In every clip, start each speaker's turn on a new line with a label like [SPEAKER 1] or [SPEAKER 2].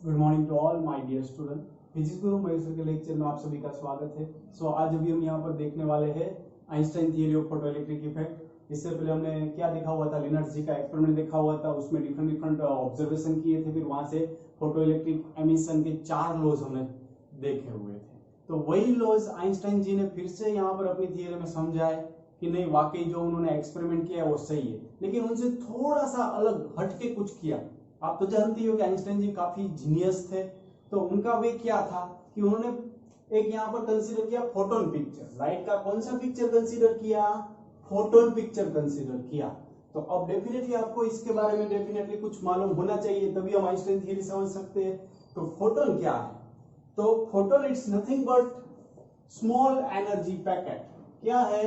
[SPEAKER 1] Good morning to all my dear student. Physics Guru Mahesh के lecture में आप सभी का स्वागत है। आज अभी हम यहाँ पर देखने वाले हैं Einstein theory of photoelectric effect. इससे पहले हमने क्या देखा हुआ था, लिनर्स जी का एक्सपेरिमेंट देखा हुआ था, उसमें डिफरेंट ऑब्जर्वेशन किए थे, फिर वहां से फोटोइलेक्ट्रिक एमिशन के 4 लॉज हमने देखे हुए थे। तो वही लॉज आइंस्टाइन जी ने फिर से यहाँ पर अपनी थियरी में समझाए कि नहीं, वाकई जो उन्होंने एक्सपेरिमेंट किया वो सही है, लेकिन उनसे थोड़ा सा अलग हटके कुछ किया। आप तो जानती हो कि आइंस्टाइन जी काफी जीनियस थे, तो उनका वे क्या था कि उन्होंने एक यहाँ पर कंसीडर किया फोटोन पिक्चर। लाइट का कौन सा पिक्चर कंसीडर किया? फोटोन पिक्चर कंसीडर किया। तो अब डेफिनेटली आपको इसके बारे में डेफिनेटली कुछ मालूम होना चाहिए, तभी हम आइंस्टाइन थ्योरी समझ सकते हैं। तो फोटोन क्या है? तो photon it's nothing but small energy packet. क्या है?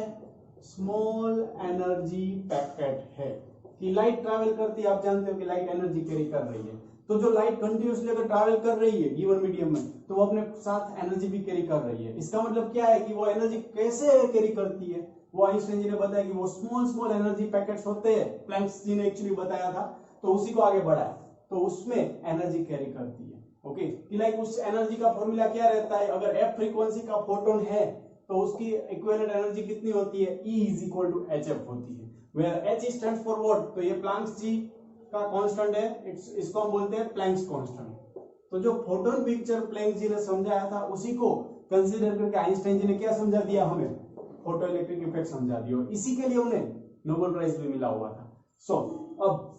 [SPEAKER 1] स्मॉल एनर्जी पैकेट है कि लाइट ट्रैवल करती है। आप जानते हो कि लाइट एनर्जी कैरी कर रही है, तो जो लाइट कंटिन्यूसली अगर ट्रैवल कर रही है गिवन मीडियम में, तो वो अपने साथ एनर्जी भी कैरी कर रही है। इसका मतलब क्या है कि वो एनर्जी कैसे कैरी करती है? वो आइंस्टाइन जी ने बताया कि वो स्मॉल एनर्जी पैकेट्स होते हैं। प्लैंक्स जी ने एक्चुअली बताया था, तो उसी को आगे बढ़ाया, तो उसमें एनर्जी कैरी करती है। ओके, कि लाइक उस एनर्जी का फॉर्मूला क्या रहता है? अगर एफ फ्रीक्वेंसी का फोटोन है तो उसकी इक्विवेलेंट एनर्जी कितनी होती है? E is equal to HF होती है, where H stands for what? तो ये प्लैंक्स जी का कांस्टेंट है, इसको हम बोलते हैं प्लैंक्स कांस्टेंट। तो जो फोटोन पिक्चर प्लैंक जी ने समझाया था, उसी को कंसीडर करके आइंस्टाइन जी ने क्या समझा दिया हमें? फोटोइलेक्ट्रिक इफेक्ट समझा दिया, और इसी के लिए उन्हें नोबेल प्राइज भी मिला हुआ था। सो अब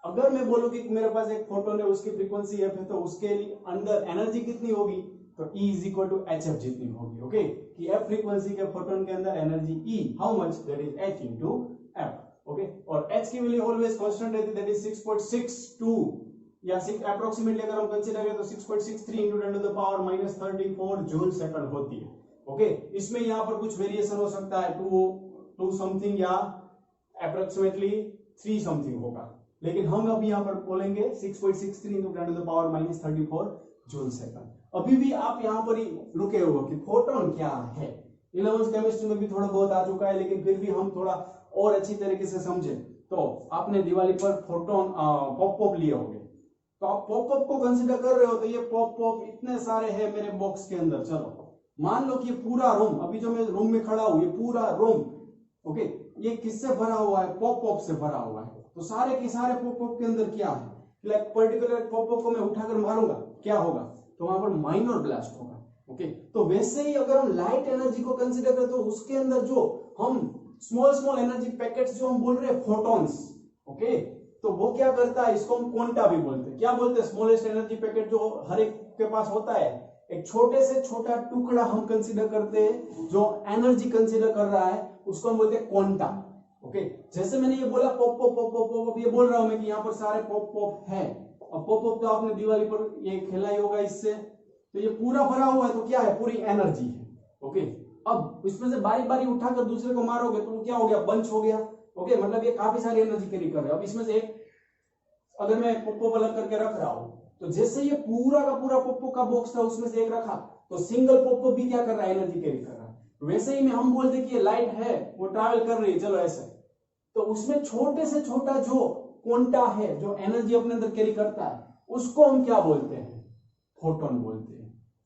[SPEAKER 1] अगर मैं बोलूं कि मेरे पास एक फोटोन है, उसकी फ्रीक्वेंसी f है, तो उसके लिए अंदर एनर्जी कितनी होगी? तो E is equal to HF जितनी होगी। ओके, कि f फ्रीक्वेंसी के फोटोन के अंदर energy E how much? That is h into f। Okay, और h की वैल्यू ऑलवेज कांस्टेंट रहती है, दैट इज 6.62 या 6 अप्रोक्सीमेटली अगर हम कंसीडर करें तो 6.63 into 10 to the power -34 joule second होती है। ओके, इसमें यहां पर कुछ वेरिएशन हो सकता है, 2 समथिंग या अप्रोक्सीमेटली 3 समथिंग होगा, लेकिन हम अभी यहां पर बोलेंगे 6.63 into 10 to the power -34 joule second. अभी भी आप यहां पर ही रुके हो कि फोटोन क्या है। 11th केमिस्ट्री में भी थोड़ा बहुत आ चुका है, लेकिन फिर भी हम थोड़ा और अच्छी तरीके से समझे। तो आपने दिवाली पर फोटोन पॉप लिए होंगे, तो आप पॉप को कंसीडर कर रहे हो, तो ये पॉप इतने सारे हैं मेरे बॉक्स के अंदर। चलो मान लो कि ये पूरा रूम, अभी जो मैं रूम में खड़ा हूं, ये पूरा रूम, ओके, ये किससे भरा हुआ है? पॉप से भरा हुआ है। तो सारे के सारे पॉप के अंदर क्या है? लाइक पर्टिकुलर पॉप को मैं उठाकर मारूंगा, क्या होगा? तो वहां पर माइनर ब्लास्ट होगा। ओके, तो वैसे ही अगर हम लाइट एनर्जी को कंसीडर करें, तो उसके अंदर जो हम स्मॉल एनर्जी पैकेट्स जो हम बोल रहे हैं फोटॉन्स, ओके, तो वो क्या करता है? इसको हम क्वांटा भी बोलते हैं। क्या बोलते हैं? स्मॉलेस्ट एनर्जी पैकेट जो हर एक के पास होता है, एक छोटे से छोटा टुकड़ा हम कंसीडर करते हैं, जो एनर्जी कंसीडर कर रहा है, उसको हम बोलते हैं क्वांटा। ओके, जैसे मैंने ये बोला पॉप, ये बोल रहा हूं मैं कि यहाँ पर सारे पॉप है। अब पॉप तो आपने दिवाली पर ये खेला ही होगा इससे, तो ये पूरा भरा हुआ है, तो क्या है? पूरी एनर्जी है। ओके, अब इसमें से बारी बारी उठाकर दूसरे को मारोगे तो वो क्या हो गया? बंच हो गया। ओके, मतलब ये काफी सारी एनर्जी कैरी कर रहे हो। अब इसमें से एक अगर मैं पॉप अलग करके रख रहा हूं, तो जैसे ये पूरा का पूरा पॉप का बॉक्स था, उसमें से एक रखा, तो सिंगल पॉप भी क्या कर रहा है? एनर्जी कैरी कर रहा है। वैसे ही में हम बोलते कि ये लाइट है, वो ट्रैवल कर रही है, चलो ऐसे, तो उसमें छोटे से छोटा जो क्वांटा है, जो एनर्जी अपने अंदर कैरी करता है, उसको हम क्या बोलते हैं? फोटोन बोलते हैं।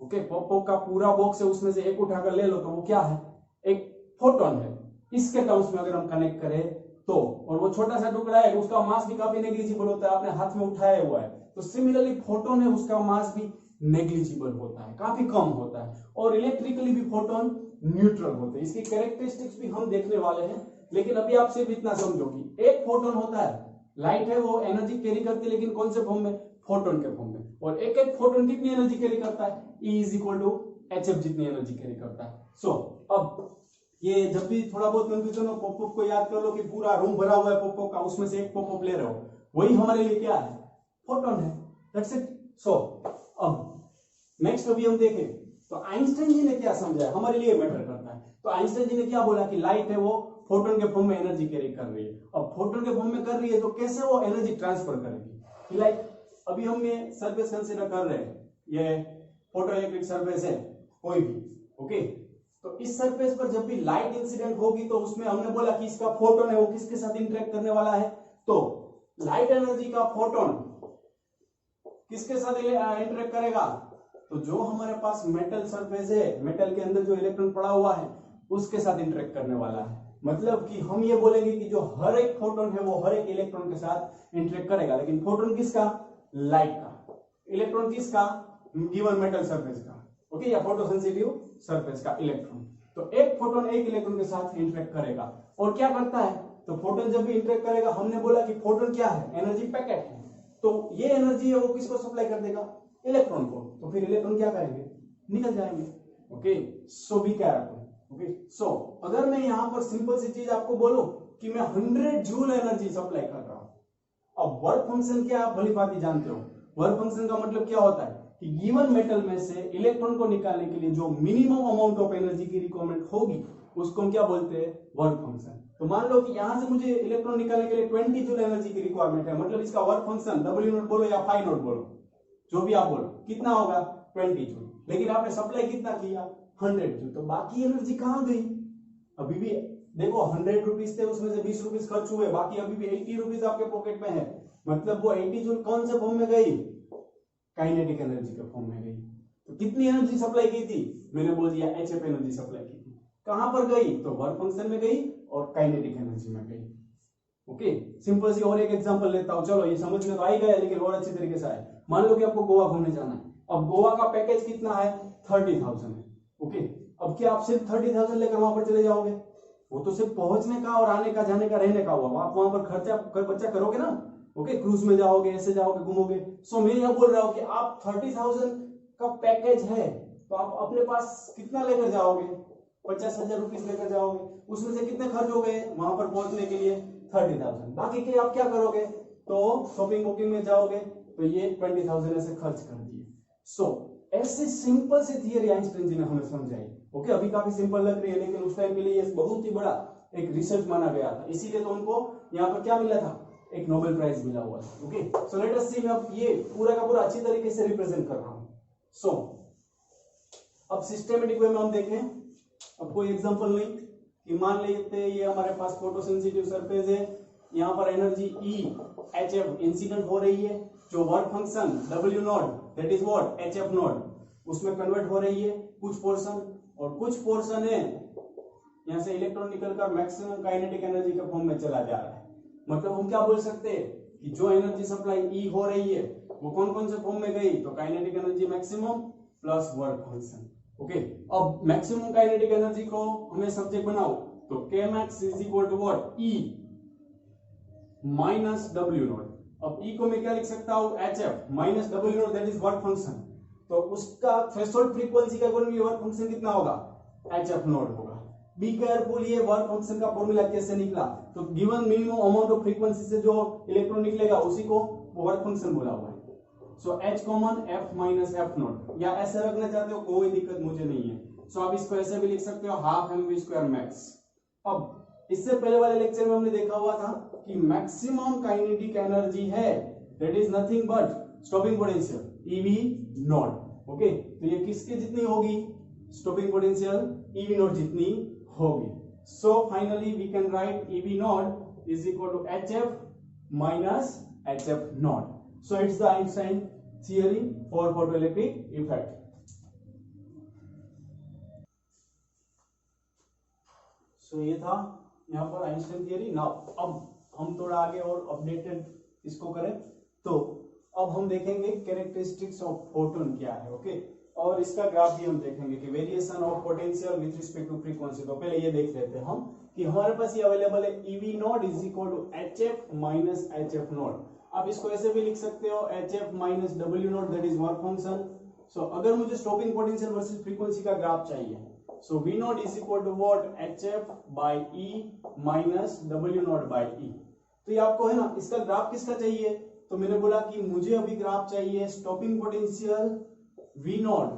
[SPEAKER 1] ओके, पॉप का पूरा बॉक्स है, उसमें से एक उठाकर ले लो, तो वो क्या है? एक फोटोन है। इसके टर्म्स में अगर हम कनेक्ट करें तो, और वो छोटा सा टुकड़ा है, उसका मास भी काफी नेग्लिजिबल होता है, आपने हाथ में उठाया हुआ है, तो सिमिलरली फोटोन है, उसका मास भी नेग्लिजिबल होता है, काफी कम होता है, और इलेक्ट्रिकली भी फोटोन न्यूट्रल होते हैं। इसकी कैरेक्टरिस्टिक्स भी हम देखने वाले हैं, लेकिन अभी आप सिर्फ इतना समझो कि एक फोटोन होता है, लाइट है, वो एनर्जी कैरी करती है, लेकिन कौन से फॉर्म में? फोटोन के फॉर्म में। और एक एक फोटोन कितनी एनर्जी कैरी करता है? E is equal to HF जितनी एनर्जी कैरी करता है। सो अब ये जब भी थोड़ा बहुत कंफ्यूजन हो, पॉप को याद कर लो कि पूरा रूम भरा हुआ है पॉप का, उसमें से एक पॉप ले रहे हो, वही हमारे लिए क्या है? फोटोन है। That's it. सो अब नेक्स्ट अभी हम देखें तो आइंस्टाइन जी ने क्या समझा है, हमारे लिए मैटर करता है। तो आइंस्टाइन जी ने क्या बोला कि लाइट है, वो फोटोन के फॉर्म में एनर्जी कैरी कर रही है। अब फोटोन के फॉर्म में कर रही है, तो कैसे वो एनर्जी ट्रांसफर करेगी? लाइक अभी हम ये सरफेस कंसीडर कर रहे हैं, ये फोटोइलेक्ट्रिक सरफेस है कोई भी। ओके, तो इस सरफेस पर जब भी लाइट इंसिडेंट होगी, तो उसमें हमने बोला कि इसका फोटोन है, वो किसके साथ इंटरेक्ट करने वाला है? तो लाइट एनर्जी का फोटोन किसके साथ इंटरेक्ट करेगा? तो जो हमारे पास मेटल सरफेस है, मेटल के अंदर जो इलेक्ट्रॉन पड़ा हुआ है उसके साथ इंटरेक्ट करने वाला है। मतलब कि हम ये बोलेंगे कि जो हर एक फोटोन है वो हर एक इलेक्ट्रॉन के साथ इंटरेक्ट करेगा। लेकिन फोटोन किसका? लाइट का। इलेक्ट्रॉन किसका? गिवन मेटल सरफेस का, ओके, या फोटोसेंसिटिव सरफेस का इलेक्ट्रॉन। तो एक फोटोन एक इलेक्ट्रॉन के साथ इंटरेक्ट करेगा और क्या करता है? तो फोटोन जब भी इंटरेक्ट करेगा, हमने बोला कि फोटोन क्या है? एनर्जी पैकेट है। तो ये एनर्जी है वो किसको सप्लाई कर देगा? इलेक्ट्रॉन को। तो फिर इलेक्ट्रॉन क्या करेंगे? निकल जाएंगे। Okay, so be careful. Okay, so अगर मैं यहां पर सिंपल सी चीज आपको बोलूं कि मैं 100 जूल एनर्जी सप्लाई कर रहा हूं, अब वर्क फंक्शन क्या आप भली भांति जानते हो। वर्क फंक्शन का मतलब क्या होता है कि गिवन मेटल में से इलेक्ट्रॉन को निकालने के लिए जो मिनिमम अमाउंट ऑफ एनर्जी की रिक्वायरमेंट होगी उसको हम क्या बोलते हैं? Work function. तो मान लो कि यहां से मुझे इलेक्ट्रॉन निकालने के लिए 20 जूल एनर्जी की रिक्वायरमेंट है, मतलब इसका वर्क फंक्शन W नॉट बोलो या फाई नॉट बोलो, जो भी आप बोलो, कितना होगा? 20 जूल। लेकिन आपने सप्लाई कितना किया? 100 जूल। तो बाकी एनर्जी कहां गई? अभी भी देखो 100 रुपीज थे, उसमें से 20 रुपीज खर्च हुए, बाकी अभी भी 80 रुपीज आपके पॉकेट में है। मतलब वो 80 जूल कौन से फॉर्म में गई? काइनेटिक एनर्जी के फॉर्म में गई। तो कितनी एनर्जी सप्लाई की थी? मैंने बोल दिया HF एनर्जी सप्लाई की थी। कहां पर गई? तो वर्क फंक्शन में गई और काइनेटिक एनर्जी में गई। ओके, सिंपल सी और एक एग्जांपल लेता हूं। चलो ये समझ में तो आ ही गया, लेकिन और अच्छी तरीके से आए। मान लो कि आपको गोवा घूमने जाना है। अब गोवा का पैकेज कितना है? 30,000 है। ओके, अब क्या आप सिर्फ 30,000 लेकर वहां पर चले जाओगे? वो तो सिर्फ पहुंचने का और आने का, जाने का, रहने का हुआ। आप वहां पर खर्चा करोगे ना। ओके, क्रूज में जाओगे, ऐसे जाओगे, घूमोगे। सो मैं यह बोल रहा हूं कि आप 30,000 का पैकेज है तो आप अपने पास कितना लेकर जाओगे? 50,000 रुपीज लेकर जाओगे। उसमें से कितने खर्च हो गए वहां पर पहुंचने के लिए? 30,000। बाकी के आप क्या करोगे? तो शॉपिंग बुकिंग में जाओगे, तो ये 20,000 ऐसे खर्च कर दिए। सो ऐसे सिंपल से थियरी आइंस्टाइन जी ने हमें समझाई। ओके, अभी काफी सिंपल लग रही है, लेकिन उस टाइम के लिए ये बहुत ही बड़ा एक रिसर्च माना गया था, इसीलिए तो उनको यहाँ पर क्या मिला था? एक नोबेल प्राइज मिला हुआ था। ओके, सो लेट अस सी, मैं अब ये पूरा का पूरा अच्छी तरीके से रिप्रेजेंट कर रहा हूं। सो अब सिस्टेमेटिक वे में हम देखें। अब कोई एग्जांपल नहीं कि मान लेते हैं ये हमारे पास फोटोसेंसिटिव सरफेस है, यहाँ पर एनर्जी HF इंसिडेंट हो रही है, जो work function W not that is what? HF not, उसमें कन्वर्ट हो रही है कुछ पोर्शन, और कुछ पोर्शन है यहाँ से इलेक्ट्रॉन निकलकर मैक्सिमम काइनेटिक एनर्जी के फॉर्म में चला जा रहा है। मतलब हम क्या बोल सकते हैं कि जो एनर्जी सप्लाई E हो रही है वो कौन कौन से फॉर्म में गई? तो kinetic energy maximum plus work function. Okay, अब मैक्सिमम काइनेटिक एनर्जी को हमें सब्जेक्ट बनाओ, तो Kmax is equal to what? E minus W naught. अब E को मैं क्या लिख सकता हूं? HF minus W not that is work function. तो उसका थ्रेशोल्ड फ्रीक्वेंसी का अकॉर्डिंग वर्क फंक्शन कितना होगा? HF नॉट होगा। बी केयरफुल, ये वर्क फंक्शन का फॉर्मूला कैसे निकला? तो given minimum amount of frequency से जो इलेक्ट्रॉन निकलेगा उसी को वर्क फंक्शन बोला हुआ है। सो H common F minus F not, या ऐसे रखना चाहते हो कोई दिक्कत मुझे नहीं है। सो आप इसको ऐसे भी लिख सकते हो, हाफ mv स्क्वायर मैक्स। अब इससे पहले वाले लेक्चर में हमने देखा हुआ था कि मैक्सिमम काइनेटिक एनर्जी है that is nothing but stopping potential EV not. Okay, तो ये किसके जितनी होगी? स्टॉपिंग पोटेंशियल EV नॉट जितनी होगी। So finally we can write EV not is equal to HF minus HF naught. So it's the Einstein theory for photoelectric effect. So ये था यहाँ पर आइंस्टाइन थियरी। नाउ अब हम थोड़ा आगे और अपडेटेड इसको करें, तो अब हम देखेंगे कैरेक्टरिस्टिक्स ऑफ फोटोन क्या है। ओके, और इसका ग्राफ भी हम देखेंगे कि variation of potential with respect to frequency. तो पहले ये देख लेते हैं हम कि हमारे पास ये अवेलेबल है EV not is equal to HF minus HF not. आप इसको ऐसे भी लिख सकते हो HF minus W not that is work function. So अगर मुझे स्टॉपिंग पोटेंशियल वर्सेस फ्रीक्वेंसी का ग्राफ चाहिए, so V not is equal to what? HF by E minus W not by E। तो ये आपको है ना, इसका ग्राफ किसका चाहिए? तो मैंने बोला कि मुझे अभी ग्राफ चाहिए stopping potential V not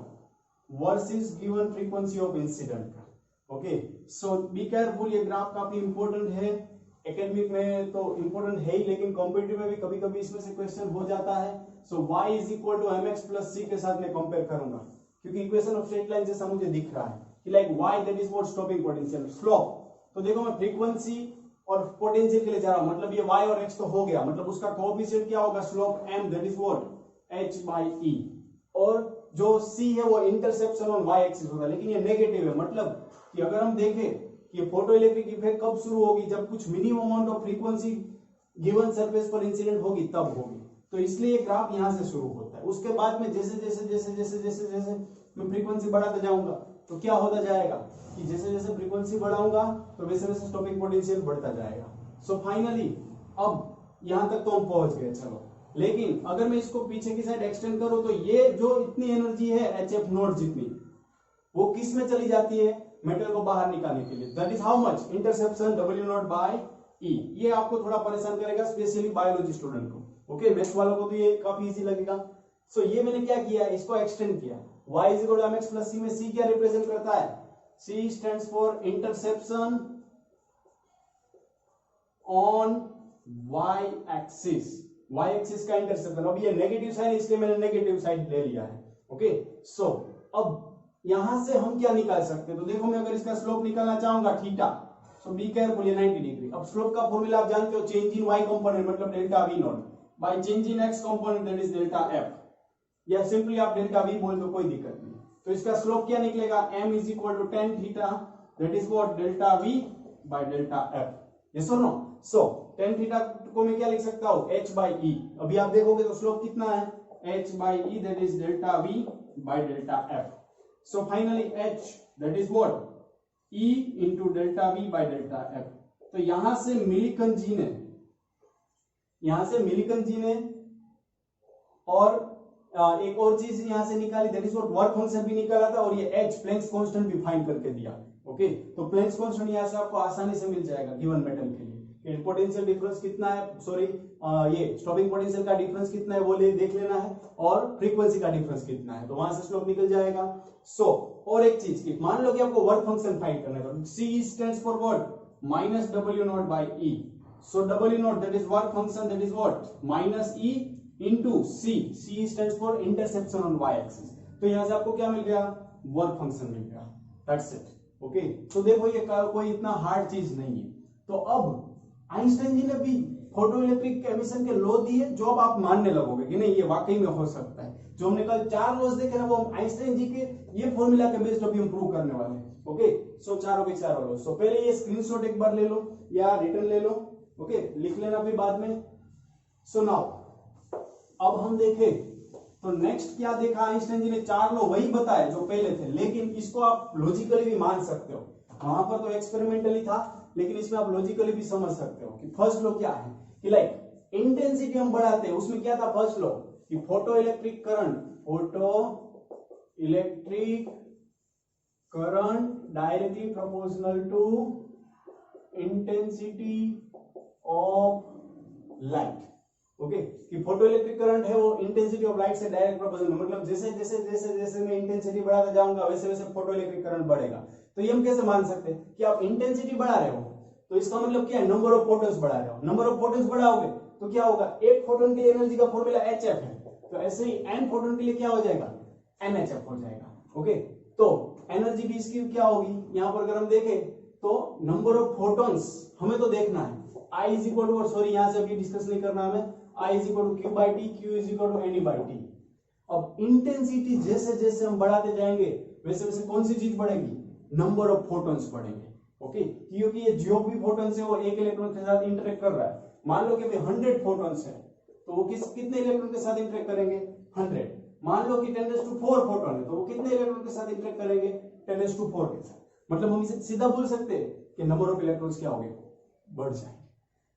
[SPEAKER 1] versus given frequency of incident का। ओके, सो बी केयरफुल, ये ग्राफ काफी इंपॉर्टेंट है। एकेडमिक में तो इंपॉर्टेंट है ही, लेकिन कॉम्पिटिटिव में भी कभी कभी इसमें से क्वेश्चन हो जाता है। So y is equal to mx plus c के साथ मैं कंपेयर करूंगा, क्योंकि इक्वेशन ऑफ स्ट्रेट लाइन जैसा मुझे दिख रहा है कि like y that is what? Stopping potential. Slope, तो देखो मैं फ्रीक्वेंसी और पोटेंशियल के लिए जा रहा हूं, मतलब ये y और x तो हो गया, मतलब उसका कोएफिशिएंट क्या होगा? Slope m that is what? h/e, और जो c है वो इंटरसेप्शन ऑन y एक्सिस होता है, लेकिन ये नेगेटिव है। मतलब कि अगर हम देखें कि ये फोटो इलेक्ट्रिक इफेक्ट कब शुरू होगी, जब कुछ minimum amount of frequency given surface पर इंसिडेंट होगी तब होगी। तो इसलिए ग्राफ यहां से शुरू होता है। उसके बाद में जैसे जैसे जैसे जैसे जैसे जैसे मैं फ्रीक्वेंसी बढ़ाता जाऊंगा तो क्या होता जाएगा कि जैसे जैसे फ्रीक्वेंसी बढ़ाऊंगा तो वैसे वैसे स्टॉपिंग पोटेंशियल बढ़ता जाएगा। सो फाइनली अब यहां तक तो हम पहुंच गए, चलो। लेकिन अगर मैं इसको पीछे की साइड एक्सटेंड करूं तो ये जो इतनी एनर्जी है HF नॉट जितनी, वो किस में चली जाती है, मेटल को बाहर निकालने के लिए। That is how much interception W0/E। ये आपको थोड़ा परेशान करेगा, स्पेशली बायोलॉजी स्टूडेंट को। ओके, मैथ्स वालों को तो ये काफी इजी लगेगा। सो ये मैंने क्या किया, इसको एक्सटेंड किया। y = mx + c में c क्या रिप्रेजेंट करता है, c stands for interception on y axis. y axis का इंटरसेप्शन, अब ये नेगेटिव साइन इसलिए मैंने नेगेटिव साइड ले लिया है। ओके, सो अब यहां से हम क्या निकाल सकते हैं, तो देखो मैं अगर इसका स्लोप निकालना चाहूंगा थीटा, सो बी केयरफुल, ये 90 डिग्री। अब स्लोप का फॉर्मूला आप जानते हो, चेंज इन y कंपोनेंट मतलब delta v not by change in x component that is delta f, या सिंपली आप डेल्टा v बोल दो, कोई दिक्कत नहीं। तो इसका स्लोप क्या निकलेगा, m = tan theta that is what delta v by delta f। Yes और नो? सो tan थीटा को मैं क्या लिख सकता हूं, h/e। अभी आप देखोगे तो स्लोप कितना है, h/e that is delta v by delta f। So finally h that is what e into delta v by delta f। तो यहां से मिलिकन जी ने और एक और चीज यहां से निकाली, that is what work function भी निकाला था, और ये h प्लैंक्स कांस्टेंट भी फाइंड करके दिया। ओके, तो प्लैंक्स कांस्टेंट यहां से आपको आसानी से मिल जाएगा गिवन मेटल के लिए। पोटेंशियल डिफरेंस कितना है, सॉरी ये स्टॉपिंग पोटेंशियल का डिफरेंस कितना है वो देख लेना है, और फ्रीक्वेंसी का डिफरेंस कितना है, तो वहां से स्लोप निकल जाएगा। सो और एक चीज की, मान लो कि आपको वर्क फंक्शन फाइंड करना है, c stands for what, -W0/E। So W0 that is work function, that is what -E into c stands for interception on y axis। तो यहां से आपको क्या मिल गया, वर्क फंक्शन मिल गया, दैट्स इट। ओके, तो देखो ये कोई इतना हार्ड चीज नहीं है। तो अब आइंस्टाइन जी ने भी फोटो इलेक्ट्रिक एमिशन के लॉ दिए, जो अब आप मानने लगोगे कि नहीं ये वाकई में हो सकता है। जो हमने कल 4 लॉज देखे ना, वो आइंस्टाइन जी के ये फॉर्मूला के बेस्ड पे हम प्रूव करने वाले हैं। ओके, सो चारों के चारों लॉज। सो पहले ये स्क्रीनशॉट एक बार ले लो या रिटर्न ले लो, ओके, लिख लेना फिर बाद में। सो नाउ अब हम देखें तो नेक्स्ट क्या देखा आइंस्टाइन जी ने, 4 लॉ वही बताए जो पहले थे, लेकिन इसको आप लॉजिकली भी मान सकते हो। वहां पर तो एक्सपेरिमेंटली था, लेकिन इसमें आप लॉजिकली भी समझ सकते हो कि फर्स्ट लॉ क्या है, कि लाइक इंटेंसिटी हम बढ़ाते हैं, उसमें क्या था फर्स्ट लॉ, कि photo electric current directly proportional to intensity of light. Okay, कि फोटो इलेक्ट्रिक करंट है वो इंटेंसिटी ऑफ लाइट से डायरेक्ट प्रोपोर्शनल, मतलब जैसे जैसे जैसे जैसे मैं इंटेंसिटी बढ़ाता जाऊंगा वैसे वैसे फोटो इलेक्ट्रिक करंट बढ़ेगा। तो ये हम कैसे मान सकते हैं कि आप इंटेंसिटी बढ़ा रहे हो तो इसका मतलब क्या है, नंबर ऑफ फोटॉन्स बढ़ा रहे हो। नंबर ऑफ फोटॉन्स बढ़ाओगे तो क्या होगा, एक फोटोन के लिए एनर्जी का फॉर्मूला HF है, तो ऐसे ही n फोटोन के लिए क्या हो जाएगा, NHF हो जाएगा। ओके, तो एनर्जी भी इसकी क्या होगी, यहां पर अगर हम देखें तो नंबर ऑफ फोटॉन्स हमें तो देखना है, I is equal to, sorry यहां से अभी डिस्कस नहीं करना हमें, I is equal to Q/T, Q is equal to NE/T। अब इंटेंसिटी जैसे जैसे हम बढ़ाते जाएंगे वैसे वैसे कौन सी चीज बढ़ेगी, नंबर ऑफ फोटॉन्स बढ़ेंगे। ओके, क्योंकि ये जो भी फोटॉन्स है वो एक इलेक्ट्रॉन के साथ इंटरेक्ट कर रहा है। मान लो कि 100 फोटॉन्स है तो वो कितने इलेक्ट्रॉन के साथ इंटरेक्ट करेंगे, 100। मान लो कि 10⁴ फोटॉन है तो वो कितने इलेक्ट्रॉन के साथ इंटरेक्ट करेंगे, 10⁴ के साथ। मतलब हम इसे सीधा बोल सकते हैं कि नंबर ऑफ इलेक्ट्रॉन्स क्या होंगे, बढ़ जाएंगे।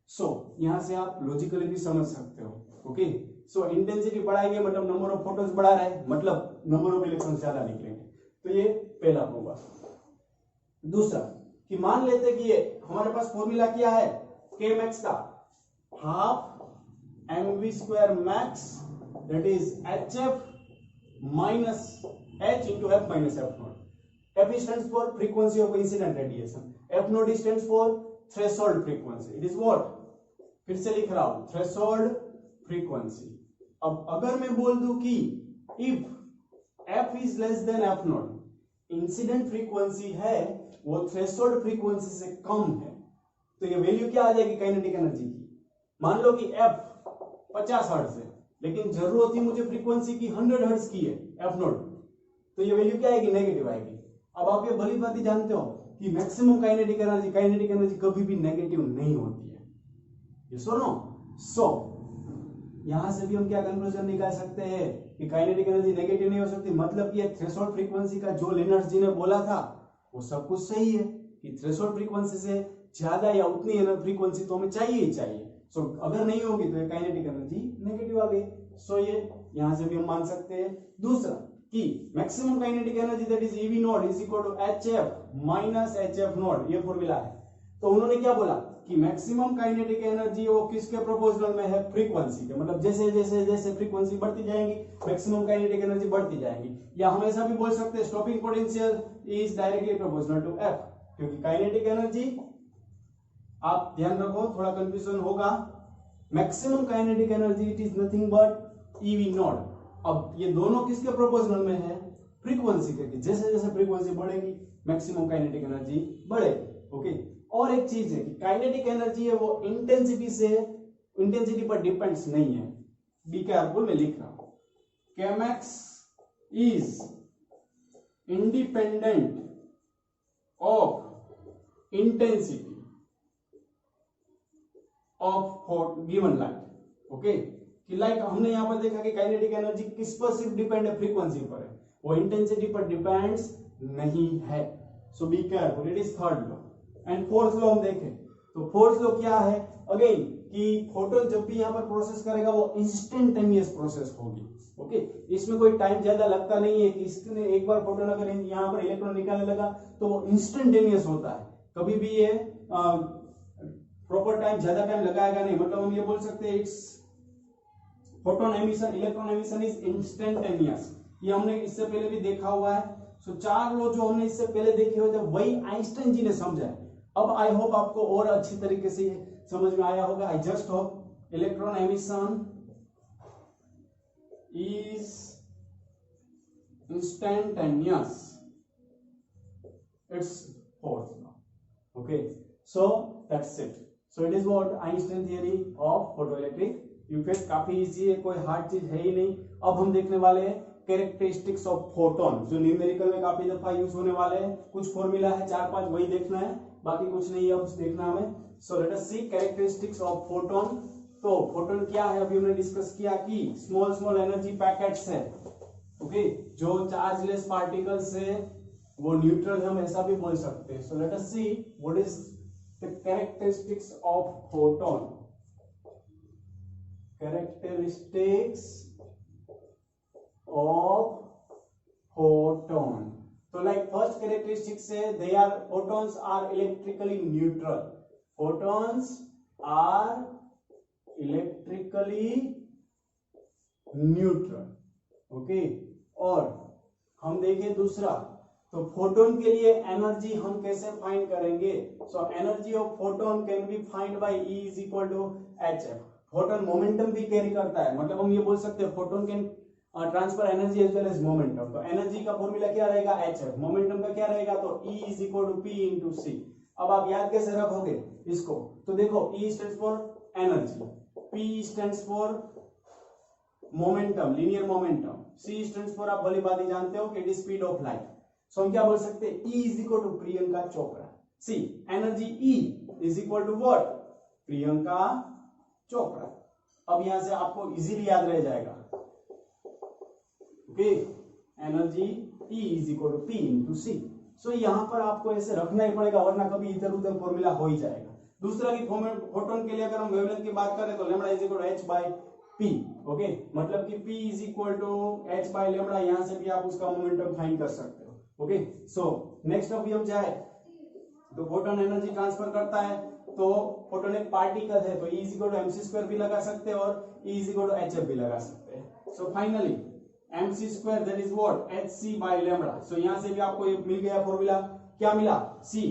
[SPEAKER 1] सो यहां से आप लॉजिकली भी समझ सकते हो। ओके, सो इंटेंसिटी बढ़ाएंगे मतलब नंबर ऑफ फोटॉन्स बढ़ा रहे हैं, मतलब नंबर ऑफ इलेक्ट्रॉन्स ज्यादा निकलेंगे। तो ये पहला होगा। दूसरा कि मान लेते कि ये हमारे पास फॉर्मूला क्या है Kmax का, half mv² max that is HF minus H into F minus F0। F stands for frequency of incident radiation, F0 stands for threshold frequency। It is what, फिर से लिख रहा हूं, थ्रेशोल्ड फ्रीक्वेंसी। अब अगर मैं बोल दूं कि if F is less than F0, incident frequency है वो थ्रेशोल्ड फ्रीक्वेंसी से कम है, तो ये वैल्यू क्या आ जाएगी काइनेटिक एनर्जी की। मान लो कि F 50 हर्ट्ज है लेकिन जरूरत ही मुझे फ्रीक्वेंसी की 100 हर्ट्ज की है एफ नॉट, तो ये वैल्यू क्या आएगी, नेगेटिव आएगी। अब आप ये भली बात जानते हो कि मैक्सिमम काइनेटिक एनर्जी कभी भी नेगेटिव नहीं होती है, ये सुनो। सो यहां से भी हम क्या कंक्लूजन निकाल सकते हैं कि काइनेटिक एनर्जी नेगेटिव नहीं हो सकती, मतलब कि थ्रेशोल्ड फ्रीक्वेंसी का जो लिनर्स जी ने बोला था वो सब कुछ सही है कि थ्रेशोल्ड फ्रीक्वेंसी से ज्यादा या उतनी फ्रीक्वेंसी तो हमें चाहिए ही चाहिए। सो अगर नहीं होगी तो ये काइनेटिक एनर्जी नेगेटिव आ गई। सो ये यहां से भी हम मान सकते हैं। दूसरा कि maximum kinetic energy that is EV naught is equal to HF minus HF naught, ये फॉर्मूला है। तो उन्होंने क्या बोला कि मैक्सिमम काइनेटिक एनर्जी वो किसके प्रोपोर्शनल में है, फ्रीक्वेंसी के, मतलब जैसे जैसे जैसे फ्रीक्वेंसी बढ़ती जाएगी मैक्सिमम काइनेटिक एनर्जी बढ़ती जाएगी। या हम ऐसा भी बोल सकते हैं stopping potential is directly proportional to F, क्योंकि काइनेटिक एनर्जी, आप ध्यान रखो थोड़ा कंफ्यूजन होगा, maximum kinetic energy it is nothing but EV naught. अब ये दोनों किसके प्रोपोर्शनल में है, फ्रीक्वेंसी के, जैसे जैसे फ्रीक्वेंसी बढ़ेगी मैक्सिमम काइनेटिक एनर्जी बढ़ेगी। ओके, और एक चीज है कि काइनेटिक एनर्जी है वो इंटेंसिटी पर डिपेंड्स नहीं है। बी केयरफुल में लिख रहा हूं, Chemex is independent of intensity of given light. Okay, कि लाइट हमने यहां पर देखा कि काइनेटिक एनर्जी किस पर सिर्फ डिपेंड है, फ्रीक्वेंसी पर है, वो इंटेंसिटी पर डिपेंड्स नहीं है। So be careful, it is third law. And fourth law हम देखें तो फोर्थ लॉ क्या है, अगेन कि फोटोन जब भी यहां पर प्रोसेस करेगा वो इंस्टेंटेनियस प्रोसेस होगी। ओके, इसमें कोई टाइम ज्यादा लगता नहीं है कि इसने एक बार फोटोन अगर यहां पर इलेक्ट्रॉन निकालने लगा तो वो इंस्टेंटेनियस होता है, कभी भी ये प्रॉपर टाइम ज्यादा टाइम लगाएगा नहीं। मतलब हम ये बोल सकते हैं it's photon emission electron emission is instantaneous, ये हमने इससे पहले भी देखा हुआ है। सो चार लॉ जो हमने इससे पहले देखे हुए थे वही आइंस्टाइन जी ने समझा है। अब आई होप आपको और अच्छी तरीके से समझ में आया होगा। I just hope electron emission is instantaneous, it's fourth law. Okay, so that's it. So it is what Einstein theory of photoelectric effect. काफी इजी है, कोई हार्ड चीज है ही नहीं। अब हम देखने वाले हैं कैरेक्टरिस्टिक्स ऑफ फोटोन, जो न्यूमेरिकल में काफी दफा यूज होने वाले हैं। कुछ फॉर्मूला है 4-5 वही देखना है, बाकी कुछ नहीं है अब देखना हमें। So let us see characteristics of photon. तो फोटोन क्या है, अभी हमने डिस्कस किया कि स्मॉल स्मॉल एनर्जी पैकेट्स है। ओके, जो चार्जलेस पार्टिकल्स है वो न्यूट्रल हम ऐसा भी बोल सकते हैं। So let us see what is the characteristics of photon. Characteristics of photon, तो लाइक फर्स्ट कैरेक्टरिस्टिक से they are photons are electrically neutral, photons are electrically neutral। Okay, और हम देखें दूसरा, तो फोटोन के लिए एनर्जी हम कैसे फाइंड करेंगे। So energy of photon can be find by E is equal to HF। Photon momentum भी कैरी करता है, मतलब हम ये बोल सकते हैं photon can transfer energy as well as momentum. तो एनर्जी का फॉर्मूला क्या रहेगा, HF, मोमेंटम का क्या रहेगा, तो E is equal to P into C। अब आप याद कैसे रखोगे इसको, तो देखो E stands for energy, P stands for momentum, linear momentum, C stands for आप भली बात जानते हो कि it is speed of light. So हम क्या बोल सकते हैं, E is equal to Priyanka Chopra. See energy E is equal to what, Priyanka Chopra. अब यहां से आपको इजीली याद रह जाएगा। Okay, energy E is equal to P into C। So यहां पर आपको ऐसे रखना ही पड़ेगा, वरना कभी इधर उधर फॉर्मूला हो ही जाएगा। दूसरा कि फोटोन के लिए अगर हम वेवलेंथ की बात करें तो lambda is equal to h by p। Okay, मतलब कि P is equal to h by lambda, यहां से भी आप उसका मोमेंटम फाइंड कर सकते हो। ओके, सो नेक्स्ट अभी हम जाए तो फोटोन एनर्जी ट्रांसफर करता है, तो फोटोन एक पार्टिकल है, तो E is equal to mc² भी लगा सकते हैं और E is equal to hf भी लगा सकते हैं। So finally mc² that is what hc by lambda. So यहां से भी आपको ये मिल गया फॉर्मूला, क्या मिला, c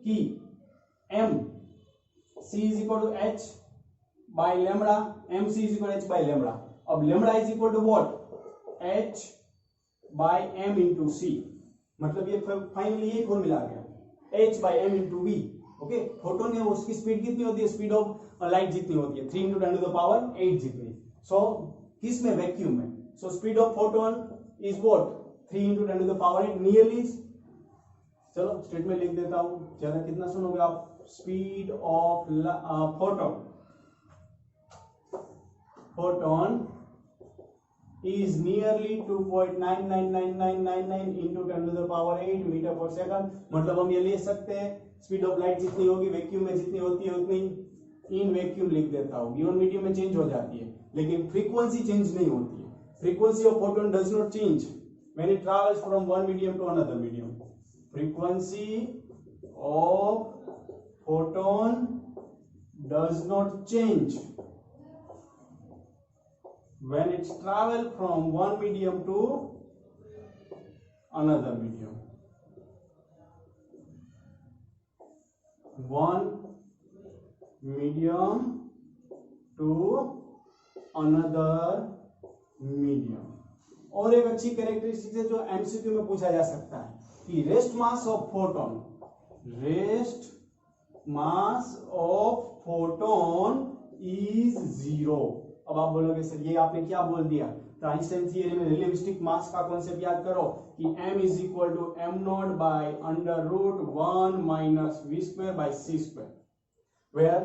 [SPEAKER 1] की m c is equal to h by lambda, mc is equal to h by lambda. अब lambda is equal to what h by m into c, मतलब ये फाइनली ये फॉर्मूला आ गया h by m into v। Okay, photon है उसकी speed कितनी होती है, स्पीड ऑफ लाइट जितनी होती है, 3 × 10⁸ जितनी। सो किस में? वैक्यूम में। So speed of photon is what? 3 × 10 to the power 8 nearly. चलो स्टेटमेंट लिख देता हूं, ज्यादा कितना सुनोगे आप? Speed of photon is nearly 2.999999 into 10 to the power 8 metre per second. मतलब हम ये ले सकते हैं स्पीड ऑफ लाइट जितनी होगी वैक्यूम में जितनी होती है उतनी इन वैक्यूम लिख देता हूं। गिवन मीडियम में चेंज हो जाती है लेकिन फ्रीक्वेंसी चेंज नहीं होती है। Frequency of photon does not change when it travels from one medium to another medium. Frequency of photon does not change when it's travel from one medium to another medium, one medium to another medium। और एक अच्छी characteristic है जो MCQ में पूछा जा सकता है कि rest mass of photon is 0। अब आप बोलोगे सर ये आपने क्या बोल दिया? तो आइंस्टाइन थ्योरी में रिलेटिविस्टिक मास का कॉन्सेप्ट याद करो कि m = m0 by √1 - v²/c²। Where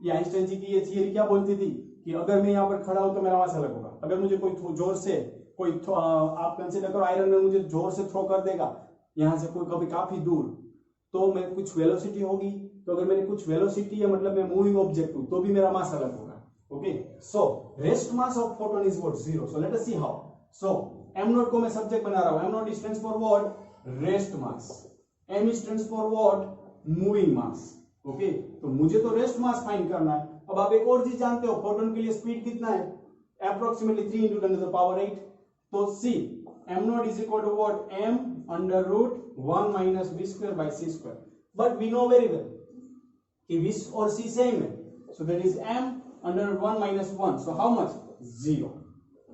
[SPEAKER 1] ये आइंस्टाइन जी की ये थ्योरी क्या बोलती थी कि अगर मैं यहाँ पर खड़ा हूं तो मेरा मास अलग होगा। अगर मुझे कोई जोर से आप कंसीडर करो आयरन में मुझे जोर से थ्रो कर देगा यहां से कोई कभी काफी दूर, तो मैं कुछ वेलोसिटी होगी। तो अगर मैंने कुछ वेलोसिटी है मतलब मैं मूविंग ऑब्जेक्ट हूं तो भी मेरा मास अलग होगा। Okay, so rest mass of photon is what? 0. So let us see how. So m0 को मैं सब्जेक्ट बना रहा हूं। m0 stands for what? Rest mass. m stands for what? Moving mass. Okay, तो मुझे तो रेस्ट मास फाइंड करना है। अब आप एक और चीज जानते हो, फोटोन के लिए स्पीड कितना है? Approximately 3 × 10 to the power 8। तो c m0 is equal to what? m √1 - v²/c²। But we know very well कि v और c सेम है। So that is m √1 - 1. So how much? 0.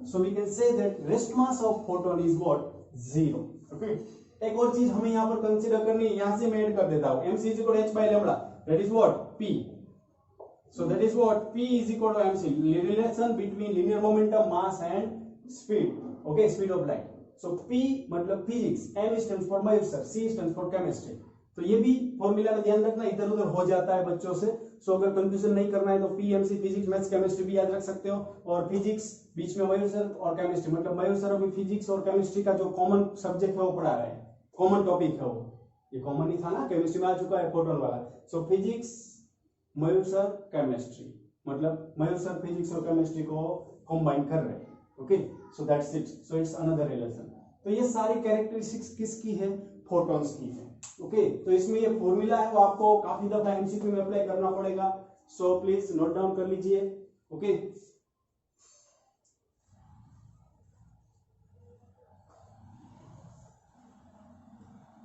[SPEAKER 1] So we can say that rest mass of photon is what? 0. Okay. एक और चीज हमें यहाँ पर consider करनी है, यहां से मैं ऐड कर देता हूं। mc = h/λ, that is what? p. So that is what? p = mc, relation between linear momentum, mass and speed. Okay, speed of light. So p मतलब physics, m stands for Mayur, c stands for chemistry। तो ये भी formula में ध्यान रखना, इधर उधर हो जाता है बच्चों से। सो अगर कंफ्यूजन नहीं करना है तो पीएमसी फिजिक्स मैथ्स केमिस्ट्री भी याद रख सकते हो। और फिजिक्स बीच में मयूर सर और केमिस्ट्री, मतलब मयूर सर अभी फिजिक्स और केमिस्ट्री का जो कॉमन सब्जेक्ट है वो पढ़ा रहे हैं, कॉमन टॉपिक है वो। ये कॉमन ही था ना, केमिस्ट्री में आ चुका है फोटोन वाला। सो फिजिक्स मयूर सर केमिस्ट्री, मतलब मयूर सर फिजिक्स और केमिस्ट्री को कंबाइन कर रहे हैं। Okay, so that's it. So it's another relation. तो ये सारी कैरेक्टरिस्टिक्स किसकी है? फोटॉन्स की है। ओके, तो इसमें ये फॉर्मूला है वो आपको काफी दफा एमसीक्यू में अप्लाई करना पड़ेगा। सो प्लीज नोट डाउन कर लीजिए। ओके,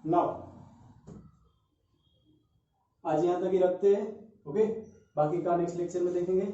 [SPEAKER 1] नाउ आज यहां तक ही रखते हैं। ओके, बाकी का नेक्स्ट लेक्चर में देखेंगे।